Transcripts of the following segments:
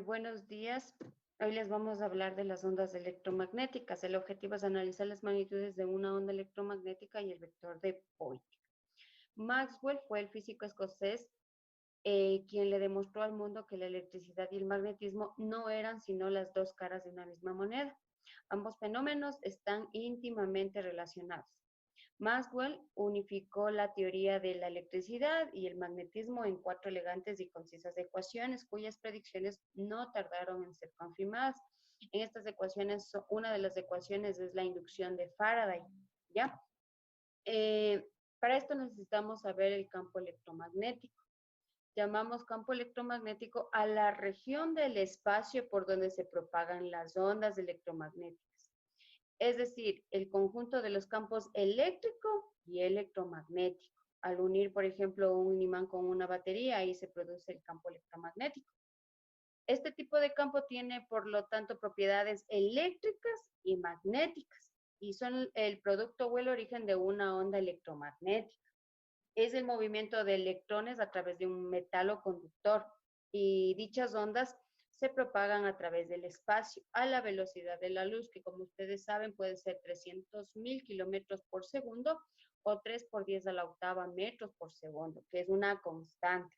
Buenos días. Hoy les vamos a hablar de las ondas electromagnéticas. El objetivo es analizar las magnitudes de una onda electromagnética y el vector de Poynting. Maxwell fue el físico escocés quien le demostró al mundo que la electricidad y el magnetismo no eran sino las dos caras de una misma moneda. Ambos fenómenos están íntimamente relacionados. Maxwell unificó la teoría de la electricidad y el magnetismo en cuatro elegantes y concisas ecuaciones cuyas predicciones no tardaron en ser confirmadas. En estas ecuaciones, una de las ecuaciones es la inducción de Faraday, ¿ya? Para esto necesitamos saber el campo electromagnético. Llamamos campo electromagnético a la región del espacio por donde se propagan las ondas electromagnéticas, es decir, el conjunto de los campos eléctrico y electromagnético. Al unir, por ejemplo, un imán con una batería, ahí se produce el campo electromagnético. Este tipo de campo tiene, por lo tanto, propiedades eléctricas y magnéticas, y son el producto o el origen de una onda electromagnética. Es el movimiento de electrones a través de un metalo conductor, y dichas ondas se propagan a través del espacio a la velocidad de la luz, que como ustedes saben puede ser 300.000 kilómetros por segundo o 3 por 10 a la octava metros por segundo, que es una constante.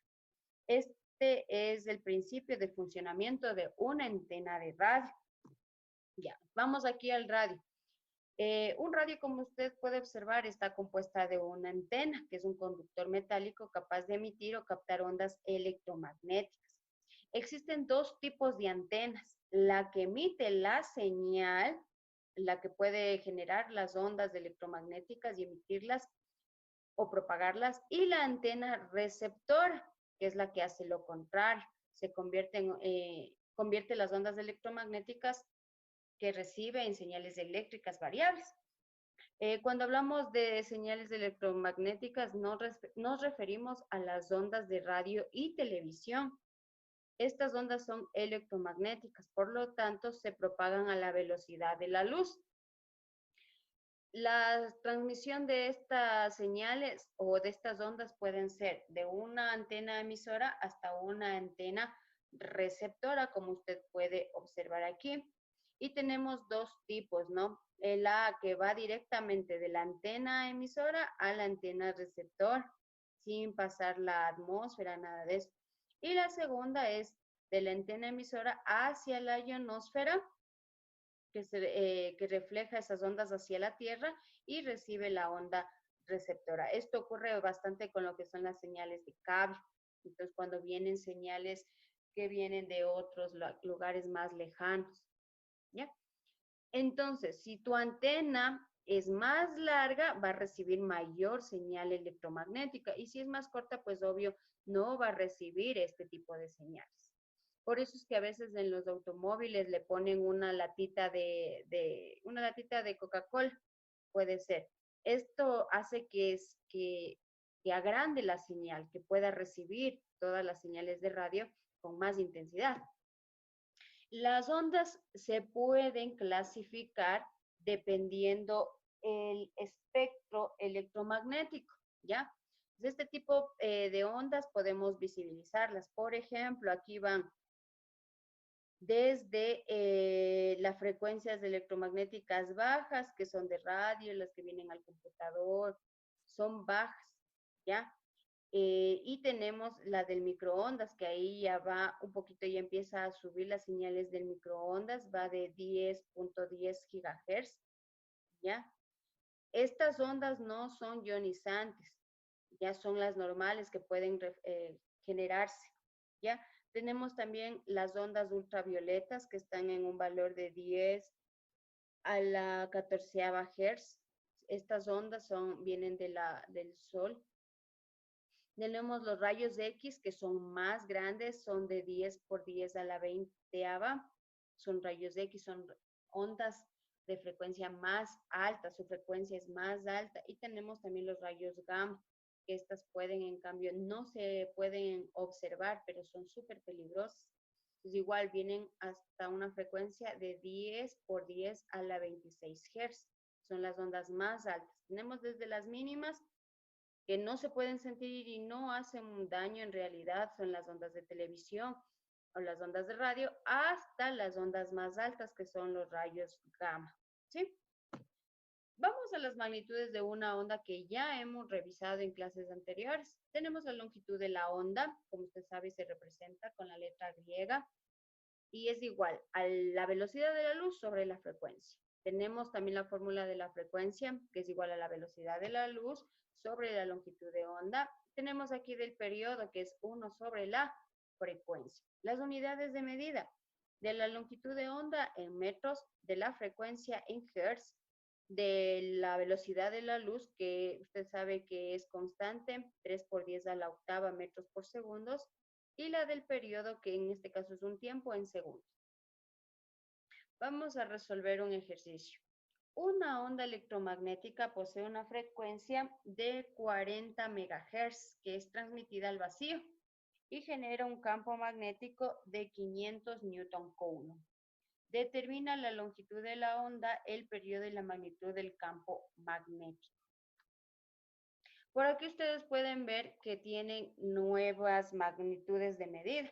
Este es el principio de funcionamiento de una antena de radio. Ya, vamos aquí al radio. Un radio, como usted puede observar, está compuesta de una antena, que es un conductor metálico capaz de emitir o captar ondas electromagnéticas. Existen dos tipos de antenas: la que emite la señal, la que puede generar las ondas electromagnéticas y emitirlas o propagarlas, y la antena receptora, que es la que hace lo contrario, convierte las ondas electromagnéticas que recibe en señales eléctricas variables. Cuando hablamos de señales electromagnéticas, nos referimos a las ondas de radio y televisión. Estas ondas son electromagnéticas, por lo tanto, se propagan a la velocidad de la luz. La transmisión de estas señales o de estas ondas pueden ser de una antena emisora hasta una antena receptora, como usted puede observar aquí. Y tenemos dos tipos, ¿no? La que va directamente de la antena emisora a la antena receptor, sin pasar la atmósfera, nada de eso. Y la segunda es de la antena emisora hacia la ionosfera, que refleja esas ondas hacia la Tierra y recibe la onda receptora. Esto ocurre bastante con lo que son las señales de cable. Entonces, cuando vienen señales que vienen de otros lugares más lejanos, ¿ya? Entonces, si tu antena es más larga, va a recibir mayor señal electromagnética, y si es más corta, pues obvio, no va a recibir este tipo de señales. Por eso es que a veces en los automóviles le ponen una latita de Coca-Cola, puede ser. Esto hace que agrande la señal, que pueda recibir todas las señales de radio con más intensidad. Las ondas se pueden clasificar dependiendo el espectro electromagnético, ¿ya? De este tipo de ondas podemos visibilizarlas. Por ejemplo, aquí van desde las frecuencias electromagnéticas bajas, que son de radio, las que vienen al computador, son bajas, ¿ya? Y tenemos la del microondas, que ahí ya va un poquito, ya empieza a subir las señales del microondas, va de 10.10 gigahertz, ¿ya? Estas ondas no son ionizantes, ya son las normales que pueden generarse, ¿ya? Tenemos también las ondas ultravioletas, que están en un valor de 10 a la 14ª hertz. Estas ondas vienen del sol. Tenemos los rayos X, que son más grandes, son de 10 por 10 a la 20ª. Son rayos X, son ondas de frecuencia más alta, su frecuencia es más alta. Y tenemos también los rayos gamma, que estas pueden, en cambio, no se pueden observar, pero son súper peligrosas. Pues igual vienen hasta una frecuencia de 10 por 10 a la 26 Hz. Son las ondas más altas. Tenemos desde las mínimas, que no se pueden sentir y no hacen daño en realidad, son las ondas de televisión, o las ondas de radio hasta las ondas más altas, que son los rayos gamma, ¿sí? Vamos a las magnitudes de una onda que ya hemos revisado en clases anteriores. Tenemos la longitud de la onda, como usted sabe, se representa con la letra griega y es igual a la velocidad de la luz sobre la frecuencia. Tenemos también la fórmula de la frecuencia, que es igual a la velocidad de la luz sobre la longitud de onda. Tenemos aquí del periodo, que es 1 sobre la frecuencia. Las unidades de medida de la longitud de onda en metros, de la frecuencia en hertz, de la velocidad de la luz, que usted sabe que es constante, 3 por 10 a la octava metros por segundos, y la del periodo, que en este caso es un tiempo en segundos. Vamos a resolver un ejercicio. Una onda electromagnética posee una frecuencia de 40 MHz que es transmitida al vacío y genera un campo magnético de 500 Newton Coulomb. Determina la longitud de la onda, el periodo y la magnitud del campo magnético. Por aquí ustedes pueden ver que tienen nuevas magnitudes de medida.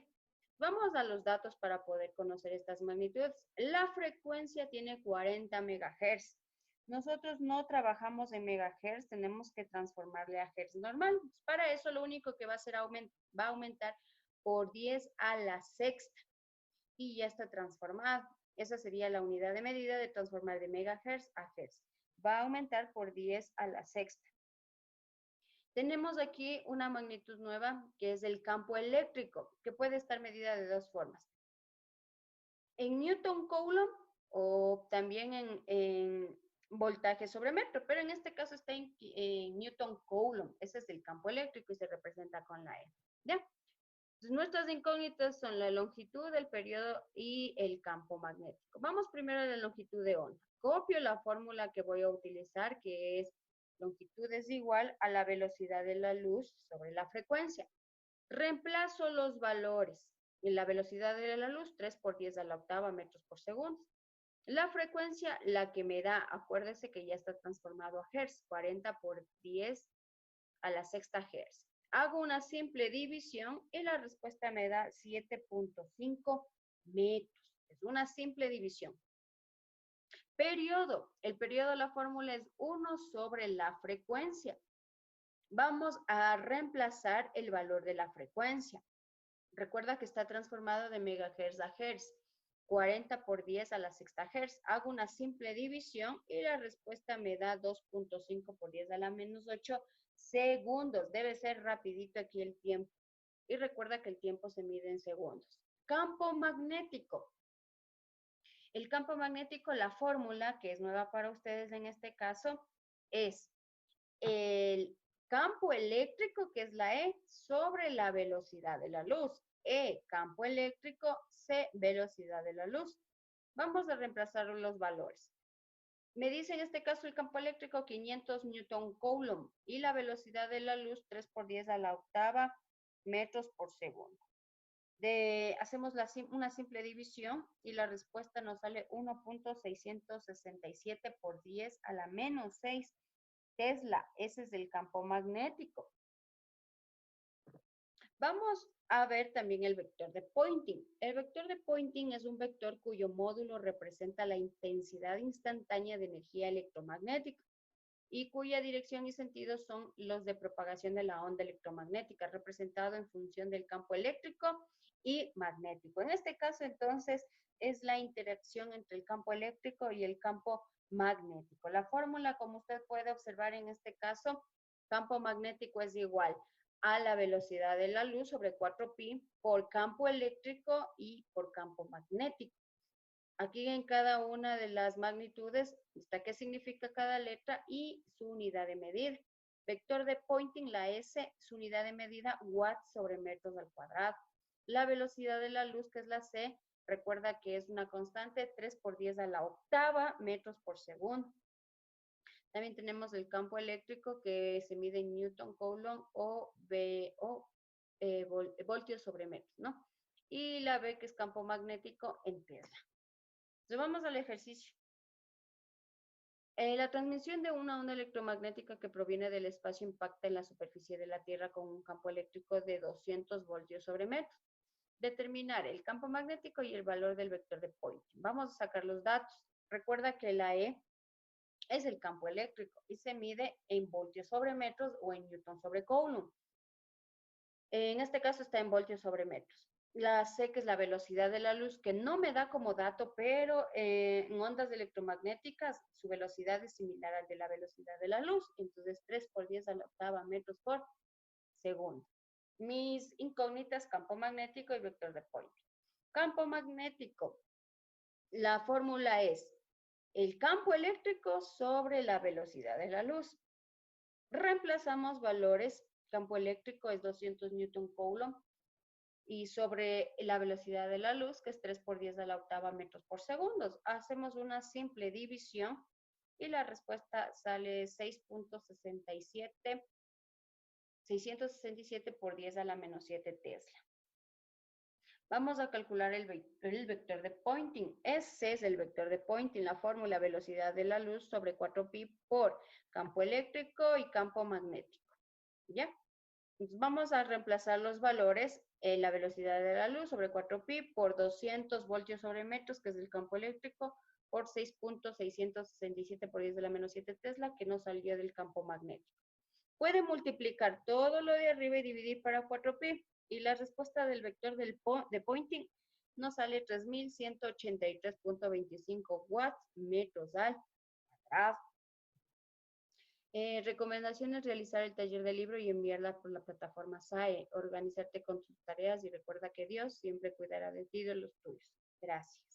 Vamos a los datos para poder conocer estas magnitudes. La frecuencia tiene 40 MHz. Nosotros no trabajamos en megahertz, tenemos que transformarle a hertz normal. Para eso lo único que va a hacer va a aumentar por 10 a la sexta y ya está transformado. Esa sería la unidad de medida de transformar de megahertz a hertz. Va a aumentar por 10 a la sexta. Tenemos aquí una magnitud nueva que es el campo eléctrico, que puede estar medida de dos formas. En Newton Coulomb o también en voltaje sobre metro, pero en este caso está en Newton Coulomb. Ese es el campo eléctrico y se representa con la E. ¿Ya? Entonces, nuestras incógnitas son la longitud, el periodo y el campo magnético. Vamos primero a la longitud de onda. Copio la fórmula que voy a utilizar, que es longitud es igual a la velocidad de la luz sobre la frecuencia. Reemplazo los valores. En la velocidad de la luz, 3 por 10 a la octava metros por segundo. La frecuencia, la que me da, acuérdese que ya está transformado a hertz, 40 por 10 a la sexta hertz. Hago una simple división y la respuesta me da 7.5 metros. Es una simple división. Periodo. El periodo, la fórmula es 1 sobre la frecuencia. Vamos a reemplazar el valor de la frecuencia. Recuerda que está transformado de megahertz a hertz. 40 por 10 a la sexta hertz. Hago una simple división y la respuesta me da 2.5 por 10 a la menos 8 segundos. Debe ser rapidito aquí el tiempo. Y recuerda que el tiempo se mide en segundos. Campo magnético. El campo magnético, la fórmula, que es nueva para ustedes en este caso, es el campo eléctrico, que es la E, sobre la velocidad de la luz. E, campo eléctrico, C, velocidad de la luz. Vamos a reemplazar los valores. Me dice en este caso el campo eléctrico 500 Newton Coulomb y la velocidad de la luz 3 por 10 a la octava metros por segundo. Hacemos una simple división y la respuesta nos sale 1.667 por 10 a la menos 6 Tesla. Ese es el campo magnético. Vamos a ver también el vector de Poynting. El vector de Poynting es un vector cuyo módulo representa la intensidad instantánea de energía electromagnética y cuya dirección y sentido son los de propagación de la onda electromagnética, representado en función del campo eléctrico y magnético. En este caso, entonces, es la interacción entre el campo eléctrico y el campo magnético. La fórmula, como usted puede observar en este caso, campo magnético es igual a la velocidad de la luz sobre 4pi por campo eléctrico y por campo magnético. Aquí en cada una de las magnitudes está qué significa cada letra y su unidad de medida. Vector de Poynting, la S, su unidad de medida, watts sobre metros al cuadrado. La velocidad de la luz, que es la C, recuerda que es una constante, 3 por 10 a la octava metros por segundo. También tenemos el campo eléctrico que se mide en Newton Coulomb o voltios sobre metros, ¿no? Y la B, que es campo magnético en Tesla. Entonces vamos al ejercicio. La transmisión de una onda electromagnética que proviene del espacio impacta en la superficie de la Tierra con un campo eléctrico de 200 voltios sobre metro. Determinar el campo magnético y el valor del vector de Poynting. Vamos a sacar los datos. Recuerda que la E es el campo eléctrico y se mide en voltios sobre metros o en newton sobre coulomb. En este caso está en voltios sobre metros. La C, que es la velocidad de la luz, que no me da como dato, pero en ondas electromagnéticas su velocidad es similar al de la velocidad de la luz. Entonces, 3 por 10 a la octava metros por segundo. Mis incógnitas, campo magnético y vector de Poynting. Campo magnético. La fórmula es el campo eléctrico sobre la velocidad de la luz. Reemplazamos valores. Campo eléctrico es 200 newton coulomb y sobre la velocidad de la luz, que es 3 por 10 a la octava metros por segundo. Hacemos una simple división y la respuesta sale 667 por 10 a la menos 7 Tesla. Vamos a calcular el vector de Poynting. Ese es el vector de Poynting, la fórmula velocidad de la luz sobre 4pi por campo eléctrico y campo magnético. ¿Ya? Entonces vamos a reemplazar los valores en la velocidad de la luz sobre 4pi por 200 voltios sobre metros, que es el campo eléctrico, por 6.667 por 10 a la menos 7 Tesla, que nos salió del campo magnético. Puede multiplicar todo lo de arriba y dividir para 4pi. Y la respuesta del vector de Poynting nos sale 3.183.25 watts metros al cuadrado. Recomendaciones: realizar el taller del libro y enviarla por la plataforma SAE. Organizarte con tus tareas y recuerda que Dios siempre cuidará de ti y de los tuyos. Gracias.